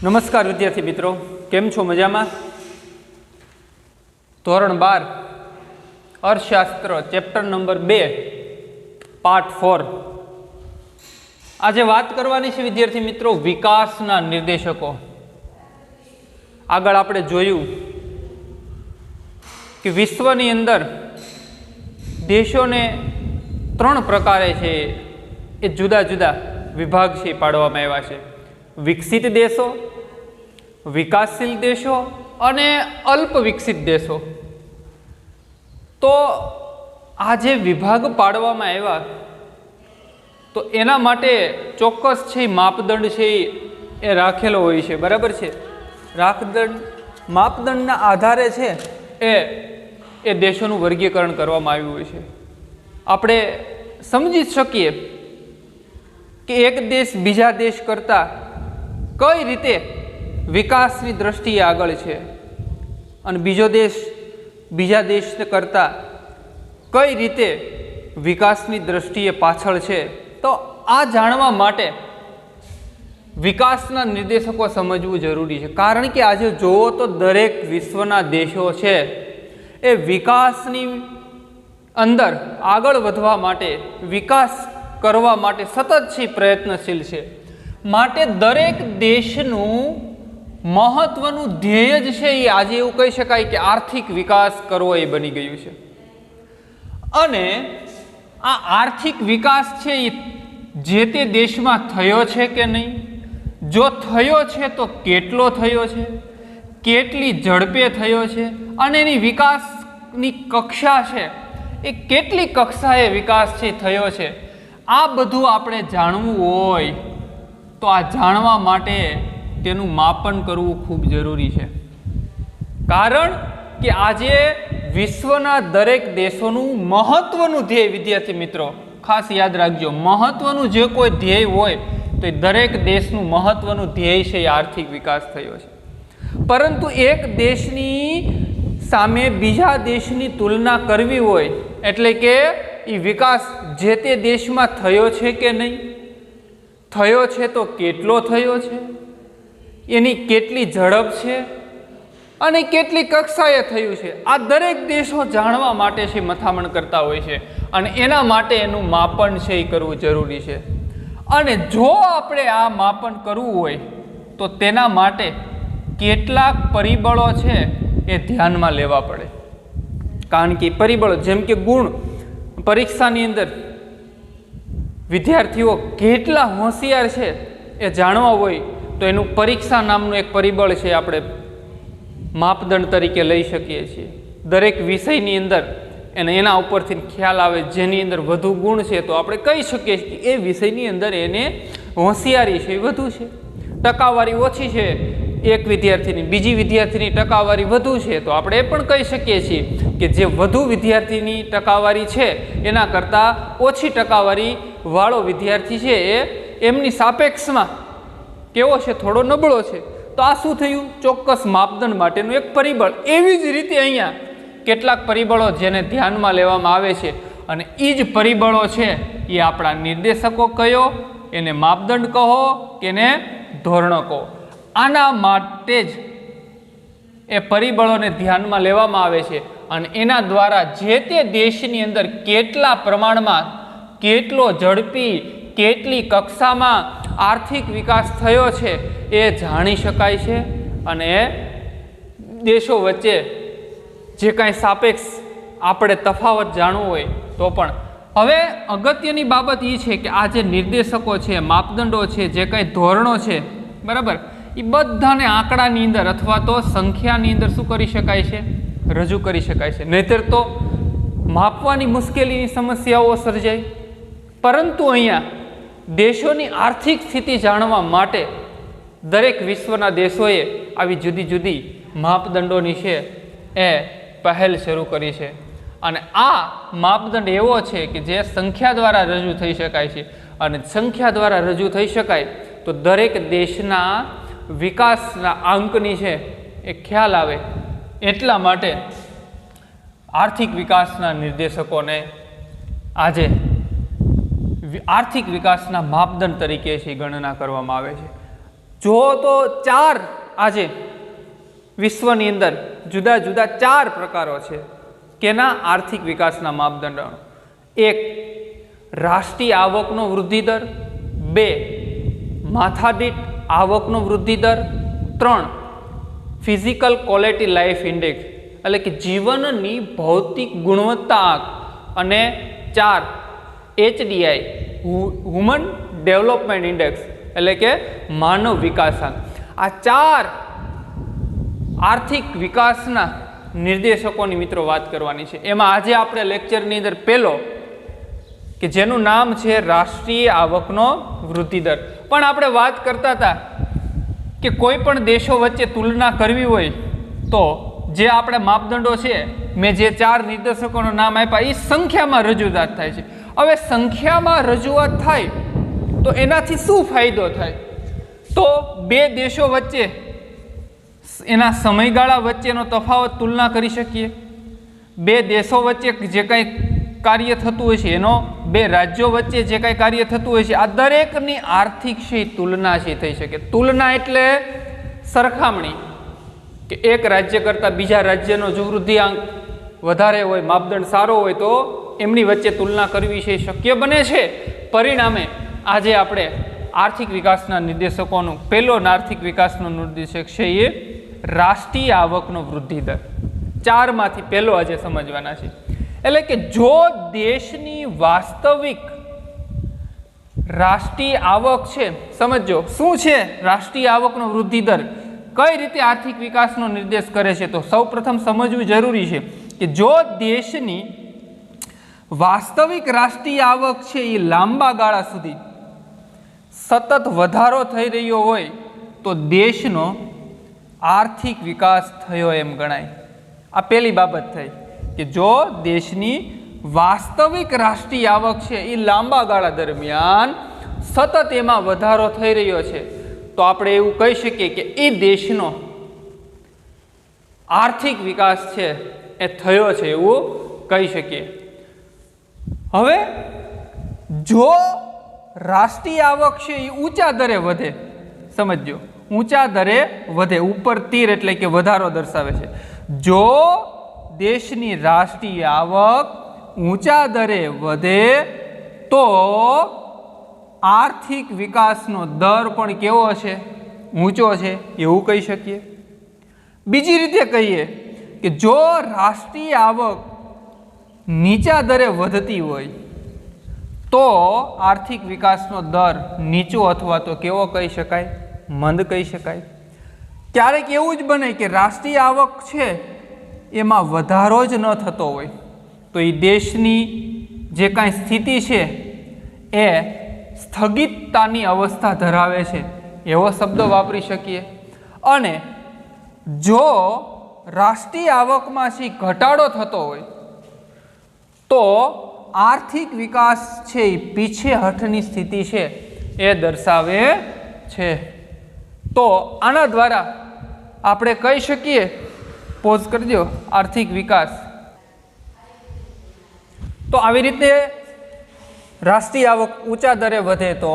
નમસ્કાર વિદ્યાર્થી મિત્રો, કેમ છો? મજામાં? ધોરણ 12 અર્થશાસ્ત્ર ચેપ્ટર નંબર 2 પાર્ટ 4 આજે વાત કરવાની છે વિદ્યાર્થી મિત્રો વિકાસના નિર્દેશકો. આગળ આપણે જોયું કે વિશ્વની અંદર દેશોને 3 પ્રકારે છે એ જુદા જુદા વિભાગ છે પાડવામાં આવ્યા છે: વિકસિત દેશો, વિકાસશીલ દેશો અને અલ્પ વિકસિત દેશો. તો આ જે વિભાગ પાડવામાં આવ્યા તો એના માટે ચોક્કસ છે માપદંડ છે એ રાખેલો હોય છે, બરાબર છે. માપદંડના આધારે છે એ દેશોનું વર્ગીકરણ કરવામાં આવ્યું હોય છે. આપણે સમજી શકીએ કે એક દેશ બીજા દેશ કરતાં કઈ રીતે વિકાસની દ્રષ્ટિએ આગળ છે અને બીજો દેશ બીજા દેશ કરતાં કઈ રીતે વિકાસની દ્રષ્ટિએ પાછળ છે. તો આ જાણવા માટે વિકાસના નિર્દેશકો સમજવું જરૂરી છે, કારણ કે આજે જુઓ તો દરેક વિશ્વના દેશો છે એ વિકાસની અંદર આગળ વધવા માટે, વિકાસ કરવા માટે સતત છે પ્રયત્નશીલ છે. માટે દરેક દેશનું મહત્વનું ધ્યેય જ છે એ આજે એવું કહી શકાય કે આર્થિક વિકાસ કરવો એ બની ગયું છે. અને આ આર્થિક વિકાસ છે એ જે તે દેશમાં થયો છે કે નહીં, જો થયો છે તો કેટલો થયો છે, કેટલી ઝડપે થયો છે અને એની વિકાસની કક્ષા છે એ કેટલી કક્ષાએ વિકાસ છે થયો છે, આ બધું આપણે જાણવું હોય તો આ જાણવા માટે તેનું માપન કરવું ખૂબ જરૂરી છે. કારણ કે આજે વિશ્વના દરેક દેશોનું મહત્વનું ધ્યેય, વિદ્યાર્થી મિત્રો ખાસ યાદ રાખજો, મહત્વનું જે કોઈ ધ્યેય હોય તો એ દરેક દેશનું મહત્વનું ધ્યેય છે એ આર્થિક વિકાસ થયો છે. પરંતુ એક દેશની સામે બીજા દેશની તુલના કરવી હોય એટલે કે એ વિકાસ જે તે દેશમાં થયો છે કે નહીં, થયો છે તો કેટલો થયો છે, એની કેટલી ઝડપ છે અને કેટલી કક્ષાએ થયું છે, આ દરેક દેશો જાણવા માટે છે મથામણ કરતા હોય છે અને એના માટે એનું માપન છે એ કરવું જરૂરી છે. અને જો આપણે આ માપન કરવું હોય તો તેના માટે કેટલાક પરિબળો છે એ ધ્યાનમાં લેવા પડે. કારણ કે પરિબળો જેમ કે ગુણ, પરીક્ષાની અંદર વિદ્યાર્થીઓ કેટલા હોશિયાર છે એ જાણવા હોય તો એનું પરીક્ષા નામનું એક પરિબળ છે આપણે માપદંડ તરીકે લઈ શકીએ છીએ. દરેક વિષયની અંદર એના ઉપરથી ખ્યાલ આવે જેની અંદર વધુ ગુણ છે તો આપણે કહી શકીએ કે એ વિષયની અંદર એને હોશિયારી છે વધુ છે. ટકાવારી ઓછી છે એક વિદ્યાર્થીની, બીજી વિદ્યાર્થીની ટકાવારી વધુ છે તો આપણે એ પણ કહી શકીએ છીએ કે જે વધુ વિદ્યાર્થીની ટકાવારી છે એના કરતાં ઓછી ટકાવારી વાળો વિદ્યાર્થી છે એ એમની સાપેક્ષમાં કેવો છે, થોડો નબળો છે. તો આ શું થયું? ચોક્કસ માપદંડ માટેનું એક પરિબળ. એવી જ રીતે અહીંયા કેટલાક પરિબળો જેને ધ્યાનમાં લેવામાં આવે છે અને એ જ પરિબળો છે એ આપણા નિર્દેશકો કયો, એને માપદંડ કહો કે એને ધોરણો કહો. આના માટે જ એ પરિબળોને ધ્યાનમાં લેવામાં આવે છે અને એના દ્વારા જે તે દેશની અંદર કેટલા પ્રમાણમાં, કેટલો ઝડપી, કેટલી કક્ષામાં આર્થિક વિકાસ થયો છે એ જાણી શકાય છે. અને એ દેશો વચ્ચે જે કાંઈ સાપેક્ષ આપણે તફાવત જાણવું હોય તો પણ. હવે અગત્યની બાબત એ છે કે આ જે નિર્દેશકો છે, માપદંડો છે, જે કાંઈ ધોરણો છે, બરાબર, એ બધાને આંકડાની અંદર અથવા તો સંખ્યાની અંદર શું કરી શકાય છે? રજૂ કરી શકાય છે. નહીંતર તો માપવાની મુશ્કેલીની સમસ્યાઓ સર્જાય. પરંતુ અહીંયા દેશોની આર્થિક સ્થિતિ જાણવા માટે દરેક વિશ્વના દેશોએ આવી જુદી જુદી માપદંડોની છે એ પહેલ શરૂ કરી છે. અને આ માપદંડ એવો છે કે જે સંખ્યા દ્વારા રજૂ થઈ શકાય છે અને સંખ્યા દ્વારા રજૂ થઈ શકાય તો દરેક દેશના વિકાસના આંકની છે એ ખ્યાલ આવે. એટલા માટે આર્થિક વિકાસના નિર્દેશકોને આજે આર્થિક વિકાસના માપદંડ તરીકે છે ગણના કરવામાં આવે છે. જો તો 4 આજે વિશ્વની અંદર જુદા જુદા 4 પ્રકારો છે કેના આર્થિક વિકાસના માપદંડો. 1 રાષ્ટ્રીય આવકનો વૃદ્ધિ દર, 2 માથાદીઠ આવકનો વૃદ્ધિ દર, 3 ફિઝિકલ ક્વોલિટી લાઈફ ઇન્ડેક્સ એટલે કે જીવનની ભૌતિક ગુણવત્તા આંક, અને 4 HDI હ્યુમન ડેવલપમેન્ટ ઇન્ડેક્સ એટલે કે માનવ વિકાસાંક. આ 4 આર્થિક વિકાસના નિર્દેશકોની મિત્રો વાત કરવાની છે. એમાં આજે આપણે લેક્ચરની અંદર પહેલો કે જેનું નામ છે રાષ્ટ્રીય આવકનો વૃદ્ધિ દર. પણ આપણે વાત કરતા હતા કે કોઈ પણ દેશો વચ્ચે તુલના કરવી હોય તો જે આપણે માપદંડો છે, મેં જે 4 નિર્દેશકોનું નામ આપ્યા, એ સંખ્યામાં રજૂઆત થાય છે. હવે સંખ્યામાં રજૂઆત થાય તો એનાથી શું ફાયદો થાય? તો બે દેશો વચ્ચે એના સમયગાળા વચ્ચેનો તફાવત તુલના કરી શકીએ. બે દેશો વચ્ચે જે કાંઈ કાર્ય થતું હોય છે એનો, બે રાજ્યો વચ્ચે જે કાંઈ કાર્ય થતું હોય છે, આ દરેકની આર્થિક છે તુલના છે થઈ શકે. તુલના એટલે સરખામણી, કે એક રાજ્ય કરતાં બીજા રાજ્યનો જો વૃદ્ધિઆંક વધારે હોય, માપદંડ સારો હોય તો એમની વચ્ચે તુલના કરવી છે શક્ય બને છે. પરિણામે આજે આપણે આર્થિક વિકાસના નિર્દેશકોનું પહેલો આર્થિક વિકાસનો નિર્દેશક છે એ રાષ્ટ્રીય આવકનો વૃદ્ધિ દર. 4માંથી પહેલો આજે સમજવાના છે. એટલે કે જો દેશની વાસ્તવિક રાષ્ટ્રીય આવક છે, સમજો શું છે રાષ્ટ્રીય આવકનો વૃદ્ધિ દર, કઈ રીતે આર્થિક વિકાસનો નિર્દેશ કરે છે, તો સૌ પ્રથમ સમજવું જરૂરી છે કે જો દેશની વાસ્તવિક રાષ્ટ્રીય આવક છે એ લાંબા ગાળા સુધી સતત વધારો થઈ રહ્યો હોય તો દેશનો આર્થિક વિકાસ થયો એમ ગણાય. આ પહેલી બાબત થઈ કે જો દેશની વાસ્તવિક રાષ્ટ્રીય આવક છે એ લાંબા ગાળા દરમિયાન સતત એમાં વધારો થઈ રહ્યો છે તો આપણે એવું કહી શકીએ કે એ દેશનો આર્થિક વિકાસ છે એ થયો છે એવું કહી શકીએ. હવે જો રાષ્ટ્રીય આવક છે એ ઊંચા દરે વધે, સમજો ઊંચા દરે વધે, ઉપર તીર એટલે કે વધારો દર્શાવે છે. જો દેશની રાષ્ટ્રીય આવક ઊંચા દરે વધે તો આર્થિક વિકાસનો દર પણ કેવો છે? ઊંચો છે એવું કહી શકીએ. બીજી રીતે કહીએ કે જો રાષ્ટ્રીય આવક નીચા દરે વધતી હોય તો આર્થિક વિકાસનો દર નીચો અથવા તો કેવો કહી શકાય? મંદ કહી શકાય. ક્યારેક એવું જ બને કે રાષ્ટ્રીય આવક છે એમાં વધારો જ ન થતો હોય તો એ દેશની જે કાંઈ સ્થિતિ છે એ સ્થગિતતાની અવસ્થા ધરાવે છે એવો શબ્દ વાપરી શકીએ. અને જો રાષ્ટ્રીય આવકમાં છે ઘટાડો થતો હોય તો આર્થિક વિકાસ છે એ પીછેહઠની સ્થિતિ છે એ દર્શાવે છે. તો આના દ્વારા આપણે કહી શકીએ, પોઝ કરી દો, આર્થિક વિકાસ. તો આવી રીતે રાષ્ટ્રીય આવક ઊંચા દરે વધે તો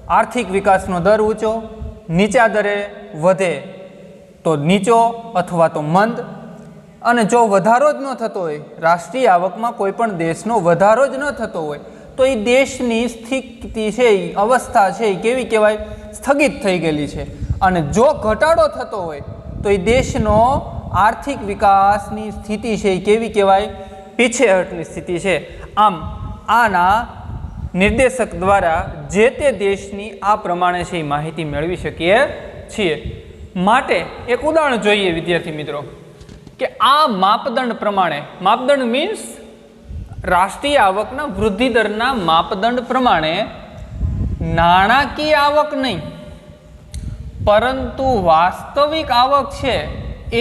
આર્થિક વિકાસનો દર ઊંચો, નીચા દરે વધે તો નીચો અથવા તો મંદ. અને જો વધારો જ ન થતો હોય, રાષ્ટ્રીય આવકમાં કોઈ પણ દેશનો વધારો જ ન થતો હોય તો એ દેશની સ્થિતિ છે, અવસ્થા છે એ કેવી કહેવાય? સ્થગિત થઈ ગયેલી છે. અને જો ઘટાડો થતો હોય તો એ દેશનો આર્થિક વિકાસની સ્થિતિ છે એ કેવી કહેવાય? પીછેહઠની સ્થિતિ છે. આમ આના નિર્દેશક દ્વારા જે તે દેશની આ પ્રમાણે છે એ માહિતી મેળવી શકીએ છીએ. માટે એક ઉદાહરણ જોઈએ વિદ્યાર્થી મિત્રો કે આ માપદંડ પ્રમાણે, માપદંડ મીન્સ રાષ્ટ્રીય આવકના વૃદ્ધિ દરના માપદંડ પ્રમાણે નાણાકીય આવક નહીં પરંતુ વાસ્તવિક આવક છે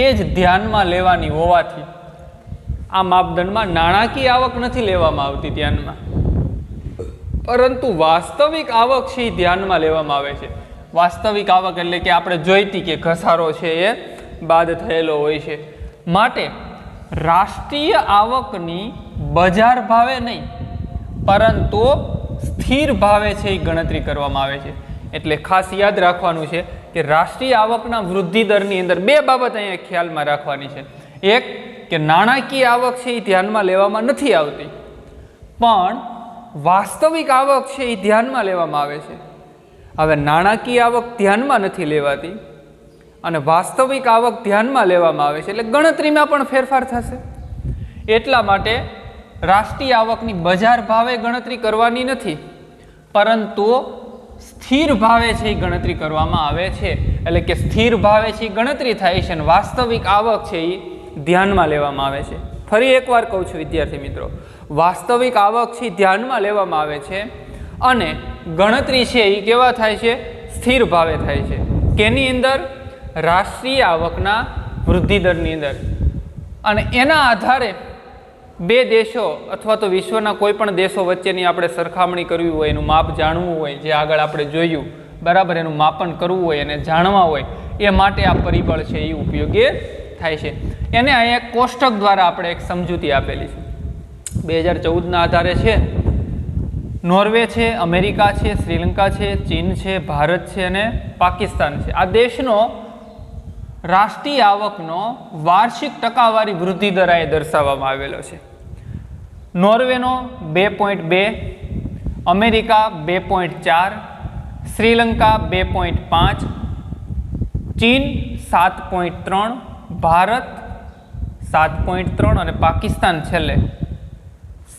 એ જ ધ્યાનમાં લેવાની હોવાથી આ માપદંડમાં નાણાકીય આવક નથી લેવામાં આવતી ધ્યાનમાં, પરંતુ વાસ્તવિક આવક છે એ ધ્યાનમાં લેવામાં આવે છે. વાસ્તવિક આવક એટલે કે આપણે જોઈતી કે ઘસારો છે એ બાદ થયેલો હોય છે. માટે રાષ્ટ્રીય આવકની બજાર ભાવે નહીં પરંતુ સ્થિર ભાવે છે એ ગણતરી કરવામાં આવે છે. એટલે ખાસ યાદ રાખવાનું છે કે રાષ્ટ્રીય આવકના વૃદ્ધિ દરની અંદર બે બાબત અહીંયા ખ્યાલમાં રાખવાની છે. એક કે નાણાકીય આવક છે એ ધ્યાનમાં લેવામાં નથી આવતી, પણ વાસ્તવિક આવક છે એ ધ્યાનમાં લેવામાં આવે છે. હવે નાણાકીય આવક ધ્યાનમાં નથી લેવાતી અને વાસ્તવિક આવક ધ્યાનમાં લેવામાં આવે છે, એટલે ગણતરીમાં પણ ફેરફાર થશે. એટલા માટે રાષ્ટ્રીય આવકની બજાર ભાવે ગણતરી કરવાની નથી, પરંતુ સ્થિર ભાવે છે એ ગણતરી કરવામાં આવે છે. એટલે કે સ્થિર ભાવે છે એ ગણતરી થાય છે અને વાસ્તવિક આવક છે એ ધ્યાનમાં લેવામાં આવે છે. ફરી એકવાર કહું છું વિદ્યાર્થી મિત્રો, વાસ્તવિક આવક છે એ ધ્યાનમાં લેવામાં આવે છે અને ગણતરી છે એ કેવા થાય છે? સ્થિર ભાવે થાય છે. કેની અંદર? રાષ્ટ્રીય આવકના વૃદ્ધિ દરની અંદર. અને એના આધારે બે દેશો અથવા તો વિશ્વના કોઈ પણ દેશો વચ્ચેની આપણે સરખામણી કરવી હોય, એનું માપ જાણવું હોય, જે આગળ આપણે જોયું બરાબર, એનું માપન કરવું હોય અને જાણવા હોય, એ માટે આ પરિબળ છે એ ઉપયોગી થાય છે. એને અહીંયા એક કોષ્ટક દ્વારા આપણે એક સમજૂતી આપેલી છે. 2014ના આધારે છે નોર્વે છે, અમેરિકા છે, શ્રીલંકા છે, ચીન છે, ભારત છે અને પાકિસ્તાન છે. આ દેશનો રાષ્ટ્રીય આવકનો વાર્ષિક ટકાવારી વૃદ્ધિ દર એ દર્શાવવામાં આવેલો છે. નોર્વેનો 2.2, અમેરિકા 2.4, શ્રીલંકા 2.5, ચીન 7.3, ભારત 7.3 અને પાકિસ્તાન છેલ્લે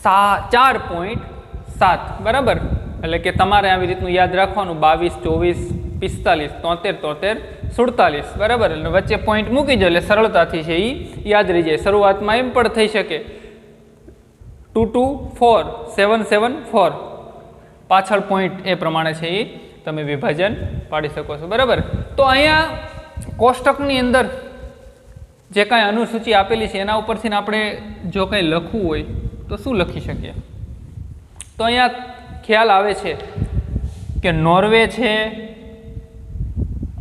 4.7. બરાબર, એટલે કે તમારે આવી રીતનું યાદ રાખવાનું 22, 24, 45, 73, 47. બરાબર, એટલે વચ્ચે પોઈન્ટ મૂકી દો એટલે સરળતાથી છે એ યાદ રહી જાય. શરૂઆતમાં એમ પણ થઈ શકે 224, 774, પાછળ પોઈન્ટ એ પ્રમાણે છે એ તમે વિભાજન પાડી શકો છો. બરાબર, તો અહીંયા કોષ્ટકની અંદર જે કાંઈ અનુસૂચિ આપેલી છે એના ઉપરથી આપણે જો કંઈ લખવું હોય તો શું લખી શકીએ? તો અહીંયા ખ્યાલ આવે છે કે નોર્વે છે,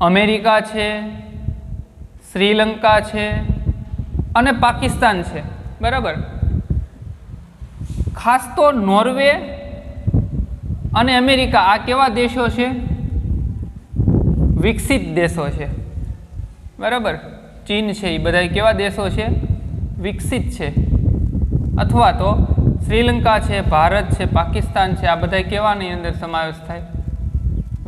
અમેરિકા છે, શ્રીલંકા છે અને પાકિસ્તાન છે. બરાબર, ખાસ તો નોર્વે અને અમેરિકા આ કેવા દેશો છે? વિકસિત દેશો છે. બરાબર, ચીન છે એ બધા કેવા દેશો છે? વિકસિત છે. અથવા તો શ્રીલંકા છે, ભારત છે, પાકિસ્તાન છે, આ બધા કેવાની અંદર સમાવેશ થાય?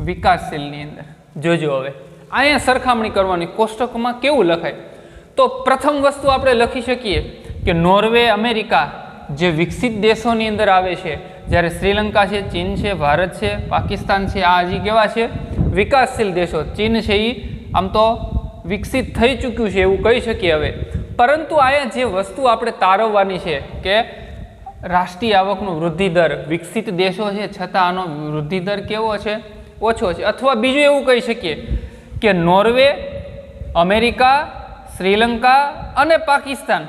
વિકાસશીલની અંદર. જોજો હવે અહીંયા સરખામણી કરવાની, કોષ્ટકમાં કેવું લખાય? તો પ્રથમ વસ્તુ આપણે લખી શકીએ કે નોર્વે, અમેરિકા જે વિકસિત દેશોની અંદર આવે છે, જ્યારે શ્રીલંકા છે, ચીન છે, ભારત છે, પાકિસ્તાન છે, આ હજી કેવા છે? વિકાસશીલ દેશો. ચીન છે એ આમ તો વિકસિત થઈ ચૂક્યું છે એવું કહી શકીએ હવે. પરંતુ અહીંયા જે વસ્તુ આપણે તારવવાની છે કે રાષ્ટ્રીય આવકનો વૃદ્ધિ દર વિકસિત દેશો છે છતાં આનો વૃદ્ધિ દર કેવો છે? ઓછો છે. અથવા બીજું એવું કહી શકીએ કે નોર્વે, અમેરિકા, શ્રીલંકા અને પાકિસ્તાન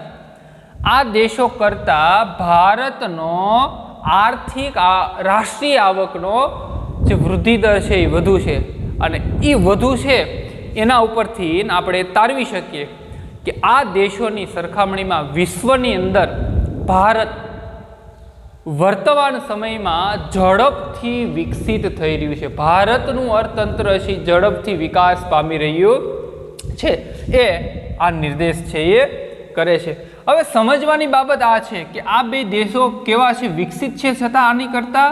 આ દેશો કરતાં ભારતનો આર્થિક રાષ્ટ્રીય આવકનો જે વૃદ્ધિ દર છે એ વધુ છે. અને એ વધુ છે એના ઉપરથી આપણે તારવી શકીએ કે આ દેશોની સરખામણીમાં વિશ્વની અંદર ભારત વર્તમાન સમયમાં ઝડપથી વિકસિત થઈ રહ્યું છે. ભારતનું અર્થતંત્ર છે ઝડપથી વિકાસ પામી રહ્યું છે, એ આ નિર્દેશ છે એ કરે છે. હવે સમજવાની બાબત આ છે કે આ બે દેશો કેવા છે? વિકસિત છે છતાં આની કરતાં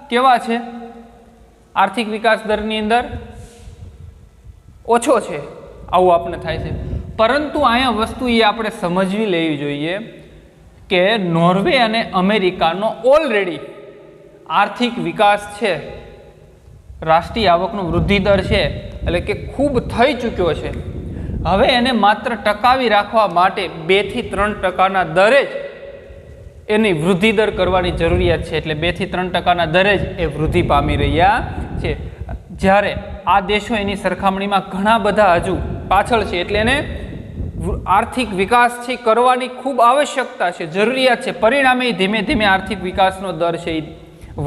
કેવા છે? આર્થિક વિકાસ દરની અંદર ઓછો છે, આવું આપણે થાય છે. પરંતુ અહીંયા વસ્તુ એ આપણે સમજવી લેવી જોઈએ કે નોર્વે અને અમેરિકાનો ઓલરેડી આર્થિક વિકાસ છે, રાષ્ટ્રીય આવકનો વૃદ્ધિ દર છે એટલે કે ખૂબ થઈ ચૂક્યો છે. હવે એને માત્ર ટકાવી રાખવા માટે 2 થી 3% દરે જ એની વૃદ્ધિ દર કરવાની જરૂરિયાત છે. એટલે 2 થી 3% દરે જ એ વૃદ્ધિ પામી રહ્યા છે. જ્યારે આ દેશો એની સરખામણીમાં ઘણા બધા હજુ પાછળ છે. એટલે એને આર્થિક વિકાસ છે કરવાની ખૂબ આવશ્યકતા છે, જરૂરિયાત છે. પરિણામે ધીમે ધીમે આર્થિક વિકાસનો દર છે એ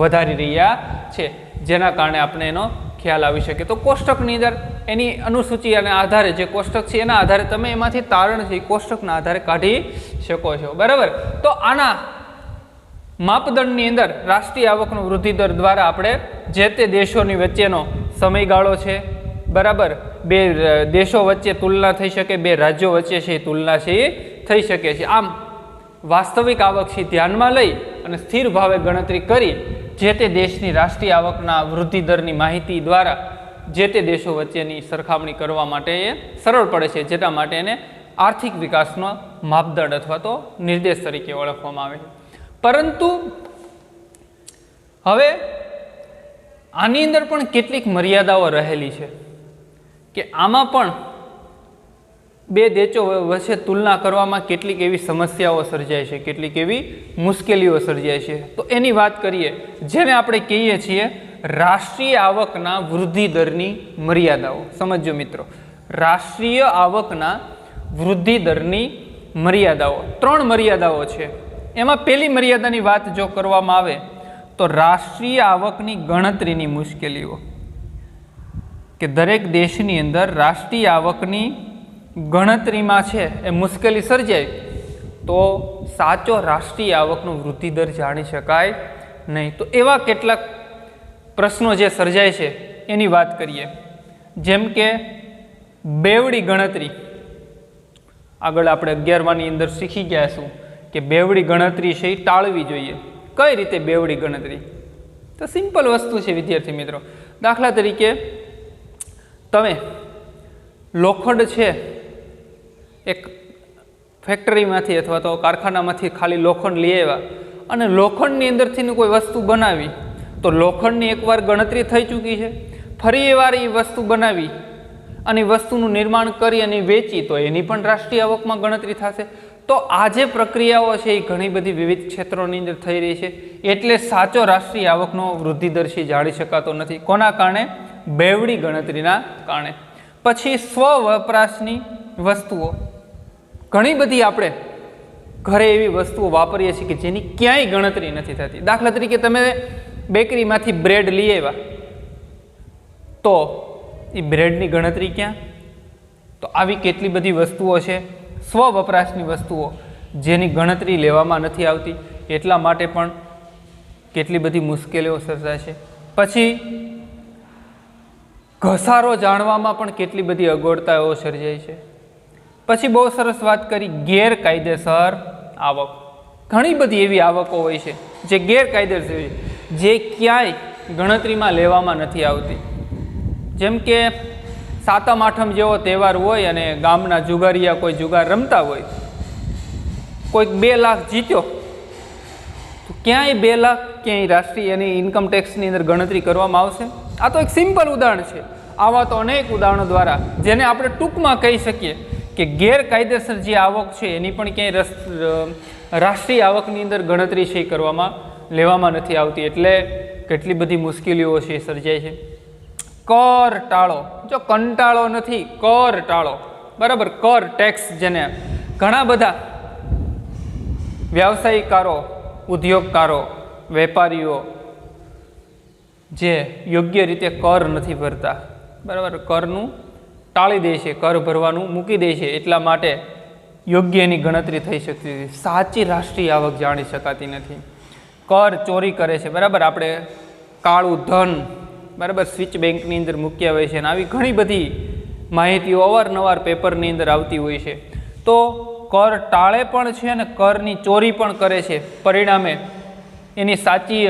વધારી રહ્યા છે, જેના કારણે આપણે એનો ખ્યાલ આવી શકે. તો કોષ્ટકની અંદર એની અનુસૂચિ અને આધારે જે કોષ્ટક છે એના આધારે તમે એમાંથી તારણ છે એ કોષ્ટકના આધારે કાઢી શકો છો. બરાબર, તો આના માપદંડની અંદર રાષ્ટ્રીય આવકનો વૃદ્ધિ દર દ્વારા આપણે જે તે દેશોની વચ્ચેનો સમયગાળો છે, બરાબર, બે દેશો વચ્ચે તુલના થઈ શકે, બે રાજ્યો વચ્ચે છે એ તુલના છે એ થઈ શકે છે. આમ વાસ્તવિક આવક છે ધ્યાનમાં લઈ અને સ્થિર ભાવે ગણતરી કરી જે તે દેશની રાષ્ટ્રીય આવકના વૃદ્ધિ દરની માહિતી દ્વારા જે તે દેશો વચ્ચેની સરખામણી કરવા માટે એ સરળ પડે છે, જેના માટે એને આર્થિક વિકાસનો માપદંડ અથવા તો નિર્દેશ તરીકે ઓળખવામાં આવે છે. પરંતુ હવે આની અંદર પણ કેટલીક મર્યાદાઓ રહેલી છે કે આમાં પણ બે દેશો વચ્ચે તુલના કરવામાં કેટલીક એવી સમસ્યાઓ સર્જાય છે, કેટલીક એવી મુશ્કેલીઓ સર્જાય છે. તો એની વાત કરીએ, જેને આપણે કહીએ છીએ રાષ્ટ્રીય આવકના વૃદ્ધિ દરની મર્યાદાઓ. સમજો મિત્રો, રાષ્ટ્રીય આવકના વૃદ્ધિ દરની મર્યાદાઓ, 3 મર્યાદાઓ છે. એમાં પહેલી મર્યાદાની વાત જો કરવામાં આવે તો રાષ્ટ્રીય આવકની ગણતરીની મુશ્કેલીઓ, કે દરેક દેશની અંદર રાષ્ટ્રીય આવકની ગણતરીમાં છે એ મુશ્કેલી સર્જાય તો સાચો રાષ્ટ્રીય આવકનો વૃદ્ધિ દર જાણી શકાય નહીં. તો એવા કેટલાક પ્રશ્નો જે સર્જાય છે એની વાત કરીએ. જેમ કે બેવડી ગણતરી, આગળ આપણે 11માની અંદર શીખી ગયા છું કે બેવડી ગણતરી છે એ ટાળવી જોઈએ. કઈ રીતે બેવડી ગણતરી? તો સિમ્પલ વસ્તુ છે વિદ્યાર્થી મિત્રો. દાખલા તરીકે તમે લોખંડ છે એક ફેક્ટરીમાંથી અથવા તો કારખાનામાંથી ખાલી લોખંડ લઈ આવ્યા અને લોખંડની અંદરથી કોઈ વસ્તુ બનાવી, તો લોખંડની એકવાર ગણતરી થઈ ચૂકી છે. ફરી એકવાર એ વસ્તુ બનાવી અને વસ્તુનું નિર્માણ કરી અને વેચી તો એની પણ રાષ્ટ્રીય આવકમાં ગણતરી થશે. તો આ જે પ્રક્રિયાઓ છે એ ઘણી બધી વિવિધ ક્ષેત્રોની અંદર થઈ રહી છે, એટલે સાચો રાષ્ટ્રીય આવકનો વૃદ્ધિ દર છે જાણી શકાતો નથી. કોના કારણે? બેવડી ગણતરીના કારણે. પછી સ્વ વપરાશની વસ્તુઓ, ઘણી બધી આપણે ઘરે એવી વસ્તુઓ વાપરીએ છીએ કે જેની ક્યાંય ગણતરી નથી થતી. દાખલા તરીકે તમે બેકરીમાંથી બ્રેડ લઈ આવ્યા તો એ બ્રેડની ગણતરી ક્યાં? તો આવી કેટલી બધી વસ્તુઓ છે સ્વ વપરાશની વસ્તુઓ જેની ગણતરી લેવામાં નથી આવતી, એટલા માટે પણ કેટલી બધી મુશ્કેલીઓ સર્જાય છે. પછી ઘસારો જાણવામાં પણ કેટલી બધી અગવડતાઓ સર્જાય છે. પછી બહુ સરસ વાત કરી ગેરકાયદેસર આવક. ઘણી બધી એવી આવકો હોય છે જે ગેરકાયદેસર છે, જે ક્યાંય ગણતરીમાં લેવામાં નથી આવતી. જેમ કે સાતમ આઠમ જેવો તહેવાર હોય અને ગામના જુગારિયા કોઈ જુગાર રમતા હોય, કોઈક 2 લાખ જીત્યો તો ક્યાંય 2 લાખ ક્યાંય રાષ્ટ્રીય એની ઇન્કમ ટેક્સની અંદર ગણતરી કરવામાં આવશે? આ તો એક સિમ્પલ ઉદાહરણ છે. આવા તો અનેક ઉદાહરણો દ્વારા જેને આપણે ટૂંકમાં કહી શકીએ કે ગેરકાયદેસર જે આવક છે એની પણ ક્યાંય રાષ્ટ્રીય આવકની અંદર ગણતરી છે કરવામાં લેવામાં નથી આવતી, એટલે કેટલી બધી મુશ્કેલીઓ છે સર્જાય છે. કર ટાળો, જો કંટાળો નથી, કર ટાળો, બરાબર. કર ટેક્સ, જેને ઘણા બધા વ્યવસાયિકારો, ઉદ્યોગકારો, વેપારીઓ જે યોગ્ય રીતે કર નથી ભરતા, બરાબર, કરનું ટાળી દે છે, કર ભરવાનું મૂકી દે છે, એટલા માટે યોગ્ય એની ગણતરી થઈ શકતી નથી. સાચી રાષ્ટ્રીય આવક જાણી શકાતી નથી. કર ચોરી કરે છે, બરાબર. આપણે કાળું ધન, બરાબર, સ્વિચ બેંકની અંદર મૂક્યા હોય છે અને આવી ઘણી બધી માહિતીઓ અવારનવાર પેપરની અંદર આવતી હોય છે. તો કર ટાળે પણ છે અને કરની ચોરી પણ કરે છે, પરિણામે એની સાચી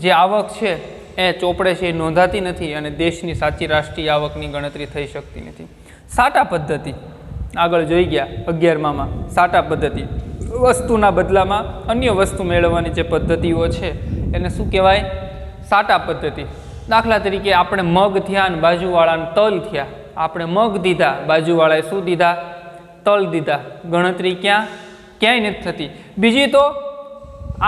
જે આવક છે એ ચોપડે છે એ નોંધાતી નથી અને દેશની સાચી રાષ્ટ્રીય આવકની ગણતરી થઈ શકતી નથી. સાટા પદ્ધતિ આગળ જોઈ ગયા 11માં. સાટા પદ્ધતિ, વસ્તુના બદલામાં અન્ય વસ્તુ મેળવવાની જે પદ્ધતિઓ છે એને શું કહેવાય? સાટા પદ્ધતિ. દાખલા તરીકે આપણે મગ થયા અને બાજુવાળાને તલ થયા. આપણે મગ દીધા, બાજુવાળાએ શું દીધા? તલ દીધા. ગણતરી ક્યાંય નથી થતી. બીજી તો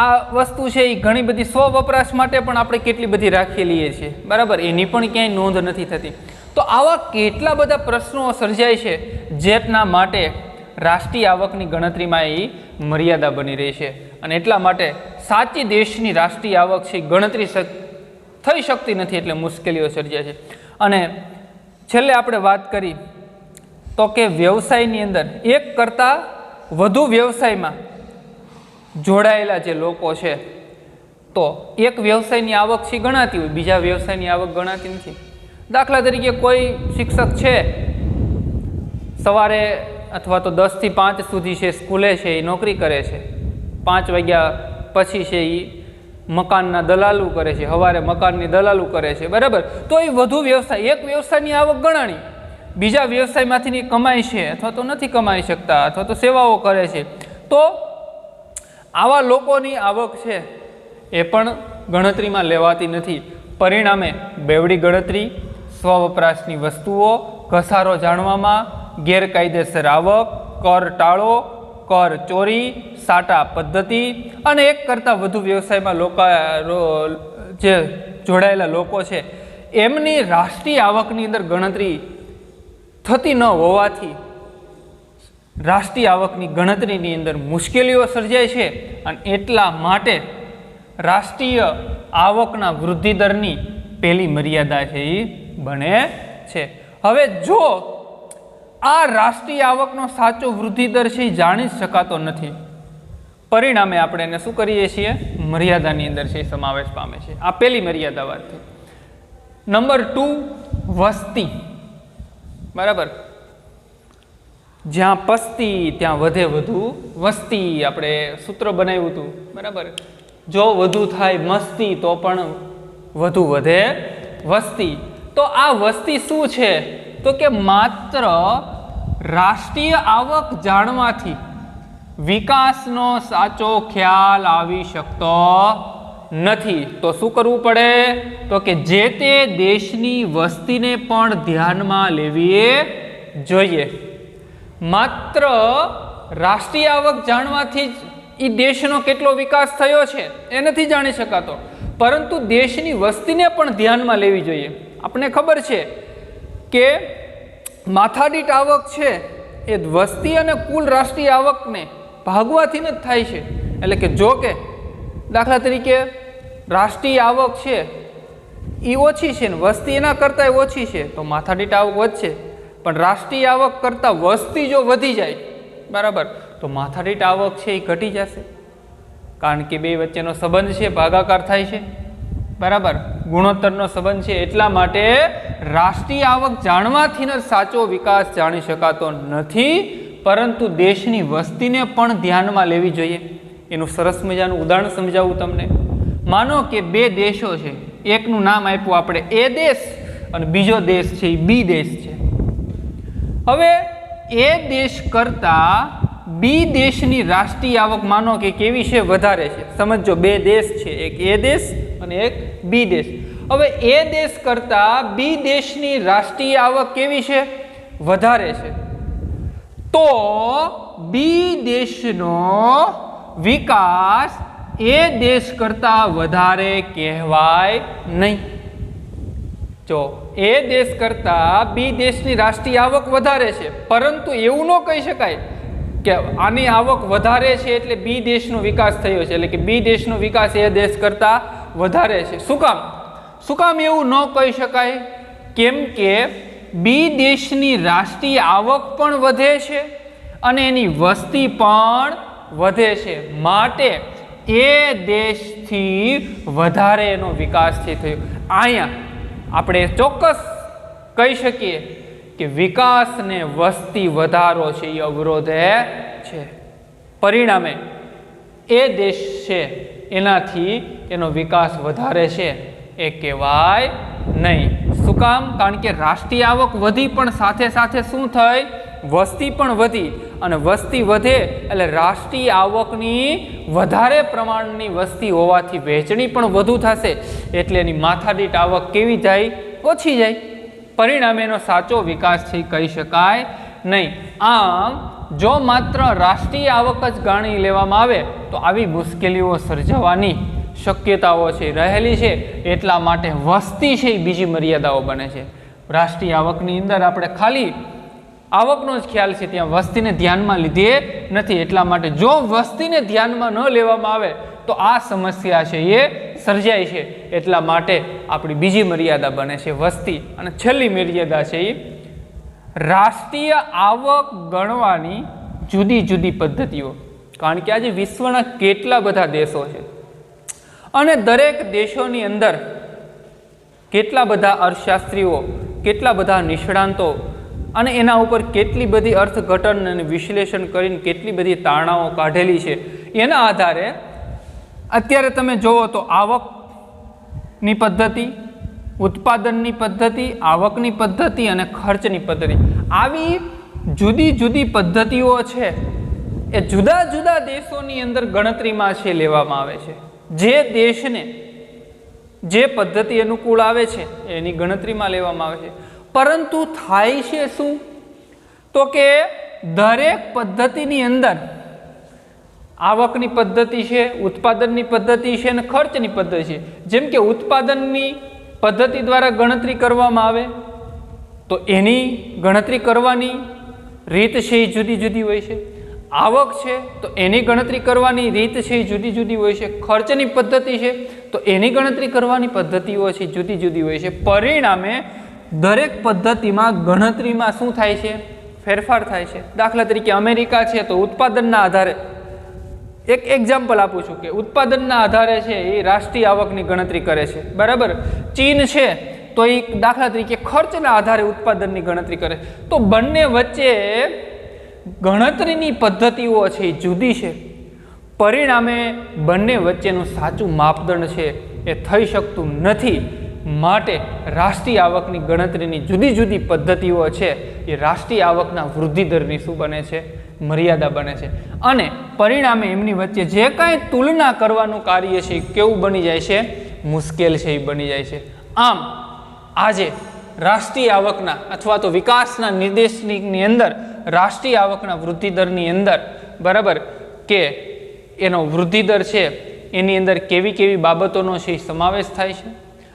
આ વસ્તુ છે એ ઘણી બધી સ્વ વપરાશ માટે પણ આપણે કેટલી બધી રાખેલી છીએ, બરાબર, એની પણ ક્યાંય નોંધ નથી થતી. તો આવા કેટલા બધા પ્રશ્નો સર્જાય છે જેના માટે રાષ્ટ્રીય આવકની ગણતરીમાં એ મર્યાદા બની રહી છે અને એટલા માટે સાચી દેશની રાષ્ટ્રીય આવક છે ગણતરી થઈ શકતી નથી, એટલે મુશ્કેલીઓ સર્જાય છે. અને છેલ્લે આપણે વાત કરી તો કે વ્યવસાયની અંદર એક કરતાં વધુ વ્યવસાયમાં જોડાયેલા જે લોકો છે, તો એક વ્યવસાયની આવક છે ગણાતી હોય, બીજા વ્યવસાયની આવક ગણાતી નથી. દાખલા તરીકે કોઈ શિક્ષક છે, સવારે અથવા તો 10 થી 5 સુધી છે સ્કૂલે છે, એ નોકરી કરે છે, 5 વાગ્યા પછી છે એ મકાનના દલાલું કરે છે, સવારે મકાનની દલાલું કરે છે, બરાબર. તો એ વધુ વ્યવસાય, એક વ્યવસાયની આવક ગણાણી, બીજા વ્યવસાયમાંથી કમાય છે અથવા તો નથી કમાઈ શકતા અથવા તો સેવાઓ કરે છે, તો આવા લોકોની આવક છે એ પણ ગણતરીમાં લેવાતી નથી. પરિણામે બેવડી ગણતરી, સ્વવપરાશની વસ્તુઓ, ઘસારો જાણવામાં, ગેરકાયદેસર આવક, કર ટાળો, કર ચોરી, સાટા પદ્ધતિ અને એક કરતાં વધુ વ્યવસાયમાં જે જોડાયેલા લોકો છે એમની રાષ્ટ્રીય આવકની અંદર ગણતરી થતી ન હોવાથી રાષ્ટ્રીય આવકની ગણતરીની અંદર મુશ્કેલીઓ સર્જાય છે અને એટલા માટે રાષ્ટ્રીય આવકના વૃદ્ધિ દરની પહેલી મર્યાદા છે એ બને છે. હવે જો આ રાષ્ટ્રીય આવકનો સાચો વૃદ્ધિ દર છે એ જાણી જ શકાતો નથી, પરિણામે આપણે એને શું કરીએ છીએ, મર્યાદાની અંદર છે સમાવેશ પામે છે. આ પહેલી મર્યાદા વાત થઈ. નંબર 2, વસ્તી. બરાબર, જ્યાં પસ્તી ત્યાં વધે વધુ વસ્તી, આપણે સૂત્ર બનાવ્યું હતું, બરાબર. જો વધુ થાય મસ્તી તો પણ વધુ વધે વસ્તી. તો આ વસ્તી શું છે, તો કે માત્ર રાષ્ટ્રીય આવક જાણવાથી વિકાસનો સાચો ખ્યાલ આવી શકતો નથી. તો શું કરવું પડે, તો કે જે તે દેશની વસ્તીને પણ ધ્યાનમાં લેવી જોઈએ. માત્ર રાષ્ટ્રીય આવક જાણવાથી જ એ દેશનો કેટલો વિકાસ થયો છે એ નથી જાણી શકાતો, પરંતુ દેશની વસ્તીને પણ ધ્યાનમાં લેવી જોઈએ. આપણને ખબર છે કે માથાદીઠ આવક છે એ વસ્તી અને કુલ રાષ્ટ્રીય આવકને ભાગવાથી જ થાય છે. એટલે કે જો કે દાખલા તરીકે રાષ્ટ્રીય આવક છે એ ઓછી છે ને વસ્તી એના કરતાં ઓછી છે તો માથાદીઠ આવક વધશે, પણ રાષ્ટ્રીય આવક કરતાં વસ્તી જો વધી જાય, બરાબર, તો માથાદીઠ આવક છે એ ઘટી જશે, કારણ કે બે વચ્ચેનો સંબંધ છે ભાગાકાર થાય છે, બરાબર, ગુણોત્તરનો સંબંધ છે. એટલા માટે રાષ્ટ્રીય આવક જાણવાથી જ સાચો વિકાસ જાણી શકાતો નથી, પરંતુ દેશની વસ્તીને પણ ધ્યાનમાં લેવી જોઈએ. એનું સરસ મજાનું ઉદાહરણ સમજાવું તમને. માનો કે બે દેશો છે, એકનું નામ આપ્યું આપણે એ દેશ અને બીજો દેશ છે એ બી દેશ છે. હવે એ દેશ કરતાં બી દેશની રાષ્ટ્રીય આવક માનો કે કેવી છે, વધારે છે. સમજો, બે દેશ છે, એક એ દેશ અને એક બી દેશ. હવે એ દેશ કરતાં બી દેશની રાષ્ટ્રીય આવક કેવી છે, વધારે છે. તો બી દેશનો વિકાસ એ દેશ કરતાં વધારે કહેવાય નહીં. જો એ દેશ કરતાં બી દેશની રાષ્ટ્રીય આવક વધારે છે, પરંતુ એવું ન કહી શકાય કે આની આવક વધારે છે એટલે બી દેશનો વિકાસ થયો છે, એટલે કે બી દેશનો વિકાસ એ દેશ કરતાં વધારે છે. શું કામ એવું ન કહી શકાય? કેમ કે બી દેશની રાષ્ટ્રીય આવક પણ વધે છે અને એની વસ્તી પણ વધે છે, માટે એ દેશથી વધારે એનો વિકાસ થયો. અહીંયા આપણે ચોક્કસ કહી શકીએ કે વિકાસ ને વસ્તી વધારો છે એ અવરોધે છે. પરિણામે એ દેશ છે એનાથી એનો વિકાસ વધારે છે એ કહેવાય નહીં. શું કામ? કારણ કે રાષ્ટ્રીય આવક વધી પણ સાથે સાથે શું થઈ, વસ્તી પણ વધી, અને વસ્તી વધે એટલે રાષ્ટ્રીય આવકની વધારે પ્રમાણની વસ્તી હોવાથી વહેંચણી પણ વધુ થશે, એટલે એની માથાદીઠ આવક કેવી જાય, ઓછી જાય. પરિણામે એનો સાચો વિકાસ છે કહી શકાય નહીં. આમ જો માત્ર રાષ્ટ્રીય આવક જ ગણી લેવામાં આવે તો આવી મુશ્કેલીઓ સર્જાવાની શક્યતાઓ છે રહેલી છે. એટલા માટે વસ્તી છે એ બીજી મર્યાદાઓ બને છે. રાષ્ટ્રીય આવકની અંદર આપણે ખાલી આવકનો જ ખ્યાલ છે, ત્યાં વસ્તીને ધ્યાનમાં લીધે નથી. એટલા માટે જો વસ્તીને ધ્યાનમાં ન લેવામાં આવે તો આ સમસ્યા છે એ સર્જાય છે. એટલા માટે આપણી બીજી મર્યાદા બને છે વસ્તી. અને છેલ્લી મર્યાદા છે એ રાષ્ટ્રીય આવક ગણવાની જુદી જુદી પદ્ધતિઓ. કારણ કે આજે વિશ્વના કેટલા બધા દેશો છે અને દરેક દેશોની અંદર કેટલા બધા અર્થશાસ્ત્રીઓ, કેટલા બધા નિષ્ણાંતો અને એના ઉપર કેટલી બધી અર્થઘટન અને વિશ્લેષણ કરીને કેટલી બધી તારણાઓ કાઢેલી છે, એના આધારે અત્યારે તમે જુઓ તો આવકની પદ્ધતિ, ઉત્પાદનની પદ્ધતિ, આવકની પદ્ધતિ અને ખર્ચની પદ્ધતિ, આવી જુદી જુદી પદ્ધતિઓ છે એ જુદા જુદા દેશોની અંદર ગણતરીમાં છે લેવામાં આવે છે. જે દેશને જે પદ્ધતિ અનુકૂળ આવે છે એની ગણતરીમાં લેવામાં આવે છે. પરંતુ થાય છે શું? તો કે દરેક પદ્ધતિની અંદર આવકની પદ્ધતિ છે, ઉત્પાદનની પદ્ધતિ છે અને ખર્ચની પદ્ધતિ છે. જેમ કે ઉત્પાદનની પદ્ધતિ દ્વારા ગણતરી કરવામાં આવે તો એની ગણતરી કરવાની રીત છે એ જુદી જુદી હોય છે. આવક છે તો એની ગણતરી કરવાની રીત છે એ જુદી જુદી હોય છે. ખર્ચની પદ્ધતિ છે તો એની ગણતરી કરવાની પદ્ધતિઓ છે જુદી જુદી હોય છે. પરિણામે દરેક પદ્ધતિમાં ગણતરીમાં શું થાય છે? ફેરફાર થાય છે. દાખલા તરીકે અમેરિકા છે તો ઉત્પાદનના આધારે, એક એક્ઝામ્પલ આપું છું કે ઉત્પાદનના આધારે છે એ રાષ્ટ્રીય આવકની ગણતરી કરે છે, બરાબર. ચીન છે તો એ દાખલા તરીકે ખર્ચના આધારે ઉત્પાદનની ગણતરી કરે. તો બંને વચ્ચે ગણતરીની પદ્ધતિઓ છે એ જુદી છે. પરિણામે બંને વચ્ચેનું સાચું માપદંડ છે એ થઈ શકતું નથી. માટે રાષ્ટ્રીય આવકની ગણતરીની જુદી જુદી પદ્ધતિઓ છે એ રાષ્ટ્રીય આવકના વૃદ્ધિ દરની શું બને છે? મર્યાદા બને છે. અને પરિણામે એમની વચ્ચે જે કાંઈ તુલના કરવાનું કાર્ય છે એ કેવું બની જાય છે? મુશ્કેલ છે એ બની જાય છે. આમ આજે રાષ્ટ્રીય આવકના અથવા તો વિકાસના નિર્દેશકની અંદર રાષ્ટ્રીય આવકના વૃદ્ધિ દરની અંદર, બરાબર, કે એનો વૃદ્ધિ દર છે એની અંદર કેવી કેવી બાબતોનો છે એ સમાવેશ થાય છે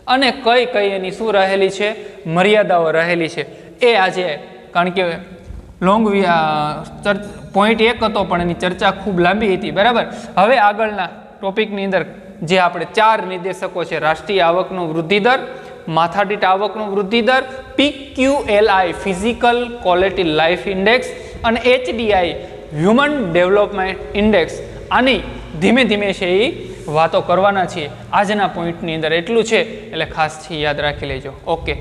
અને કઈ કઈ એની શું રહેલી છે? મર્યાદાઓ રહેલી છે. એ આજે, કારણ કે લોંગ પોઈન્ટ એક હતો પણ એની ચર્ચા ખૂબ લાંબી હતી, બરાબર. હવે આગળના ટોપિકની અંદર જે આપણે 4 નિર્દેશકો છે, રાષ્ટ્રીય આવકનો વૃદ્ધિ દર, માથાદીઠ આવકનો વૃદ્ધિ દર, PQLI physical quality life index અને HDI હ્યુમન ડેવલપમેન્ટ ઇન્ડેક્સ, આની ધીમે ધીમે છે એ વાતો કરવાના છીએ. આજના પોઈન્ટની અંદર એટલું છે એટલે ખાસ યાદ રાખી લેજો. ઓકે.